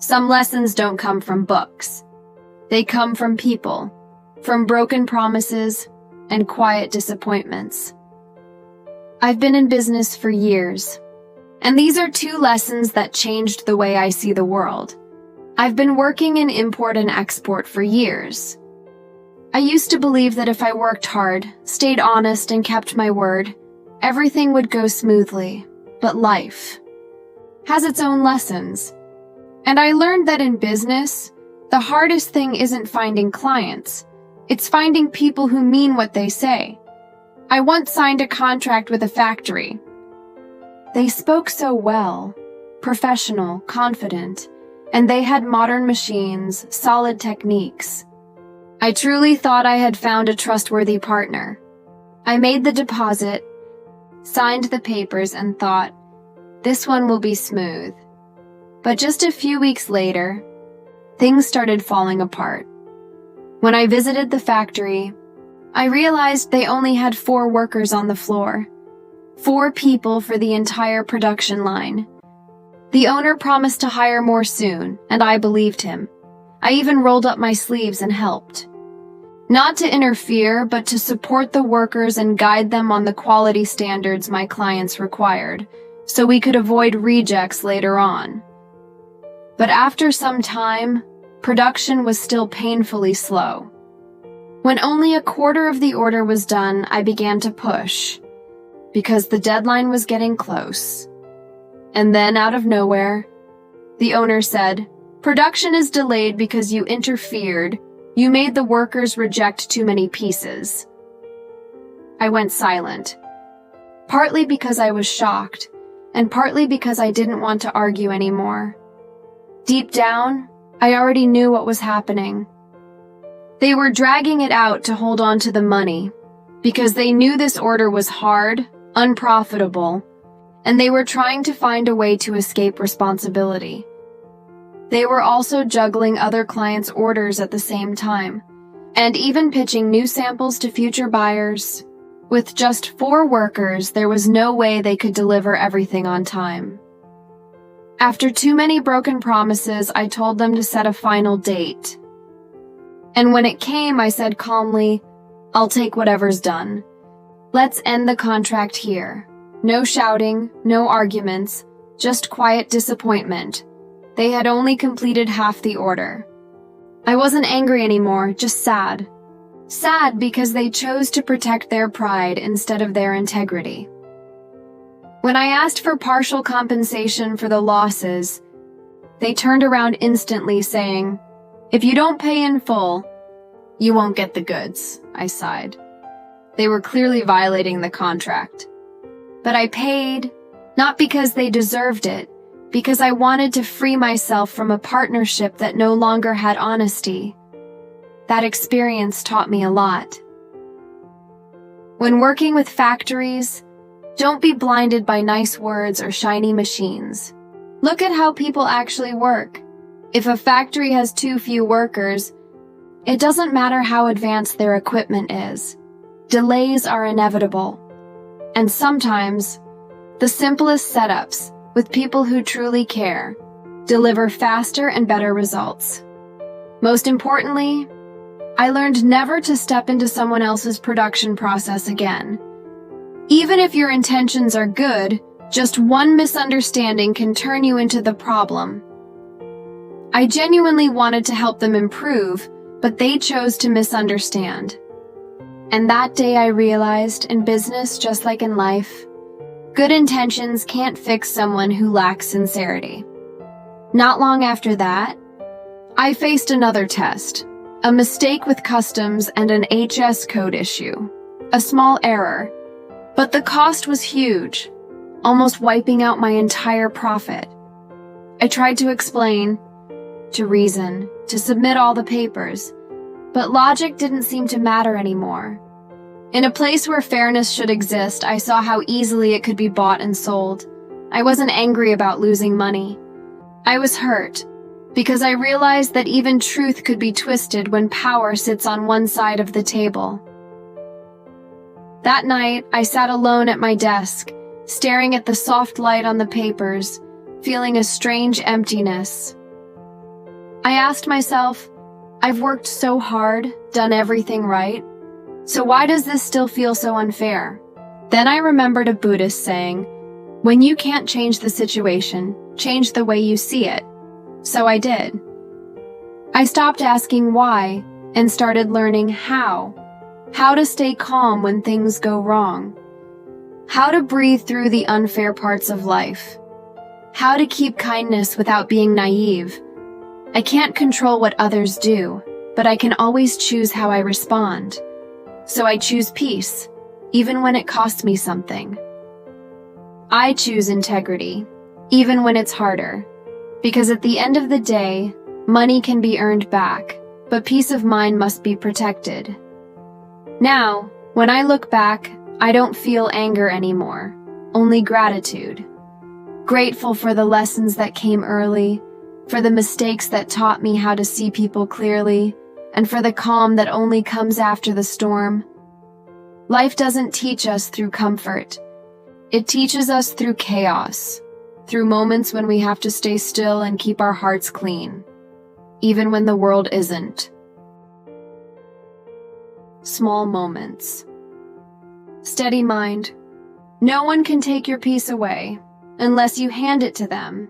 Some lessons don't come from books. They come from people, from broken promises and quiet disappointments. I've been in business for years, and these are 2 lessons that changed the way I see the world. I've been working in import and export for years. I used to believe that if I worked hard, stayed honest, and kept my word, everything would go smoothly. But life has its own lessons. And I learned that in business, the hardest thing isn't finding clients. It's finding people who mean what they say. I once signed a contract with a factory. They spoke so well, professional, confident, and they had modern machines, solid techniques. I truly thought I had found a trustworthy partner. I made the deposit, signed the papers, and thought, this one will be smooth. But just a few weeks later, things started falling apart. When I visited the factory, I realized they only had 4 workers on the floor. 4 people for the entire production line. The owner promised to hire more soon, and I believed him. I even rolled up my sleeves and helped. Not to interfere, but to support the workers and guide them on the quality standards my clients required, so we could avoid rejects later on. But after some time, production was still painfully slow. When only a quarter of the order was done, I began to push, because the deadline was getting close. And then, out of nowhere, the owner said, "Production is delayed because you interfered. You made the workers reject too many pieces." I went silent, partly because I was shocked, and partly because I didn't want to argue anymore. Deep down, I already knew what was happening. They were dragging it out to hold on to the money, because they knew this order was hard, unprofitable, and they were trying to find a way to escape responsibility. They were also juggling other clients' orders at the same time, and even pitching new samples to future buyers. With just 4 workers, there was no way they could deliver everything on time. After too many broken promises, I told them to set a final date. And when it came, I said calmly, "I'll take whatever's done. Let's end the contract here. No shouting, no arguments, just quiet disappointment." They had only completed half the order. I wasn't angry anymore, just sad. Sad because they chose to protect their pride instead of their integrity. When I asked for partial compensation for the losses, they turned around instantly saying, "If you don't pay in full, you won't get the goods," I sighed. They were clearly violating the contract. But I paid, not because they deserved it, because I wanted to free myself from a partnership that no longer had honesty. That experience taught me a lot. When working with factories, don't be blinded by nice words or shiny machines. Look at how people actually work. If a factory has too few workers, it doesn't matter how advanced their equipment is. Delays are inevitable. And sometimes, the simplest setups, with people who truly care, deliver faster and better results. Most importantly, I learned never to step into someone else's production process again. Even if your intentions are good, just one misunderstanding can turn you into the problem. I genuinely wanted to help them improve, but they chose to misunderstand. And that day I realized, in business just like in life, good intentions can't fix someone who lacks sincerity. Not long after that, I faced another test, a mistake with customs and an HS code issue, a small error, but the cost was huge, almost wiping out my entire profit. I tried to explain, to reason, to submit all the papers, but logic didn't seem to matter anymore. In a place where fairness should exist, I saw how easily it could be bought and sold. I wasn't angry about losing money. I was hurt, because I realized that even truth could be twisted when power sits on one side of the table. That night, I sat alone at my desk, staring at the soft light on the papers, feeling a strange emptiness. I asked myself, I've worked so hard, done everything right, so why does this still feel so unfair? Then I remembered a Buddhist saying, when you can't change the situation, change the way you see it. So I did. I stopped asking why and started learning how to stay calm when things go wrong, how to breathe through the unfair parts of life, how to keep kindness without being naive. I can't control what others do, but I can always choose how I respond. So I choose peace, even when it costs me something. I choose integrity, even when it's harder, because at the end of the day, money can be earned back, but peace of mind must be protected. Now, when I look back, I don't feel anger anymore, only gratitude. Grateful for the lessons that came early, for the mistakes that taught me how to see people clearly, and for the calm that only comes after the storm. Life doesn't teach us through comfort. It teaches us through chaos, through moments when we have to stay still and keep our hearts clean, even when the world isn't. Small moments. Steady mind. No one can take your peace away unless you hand it to them.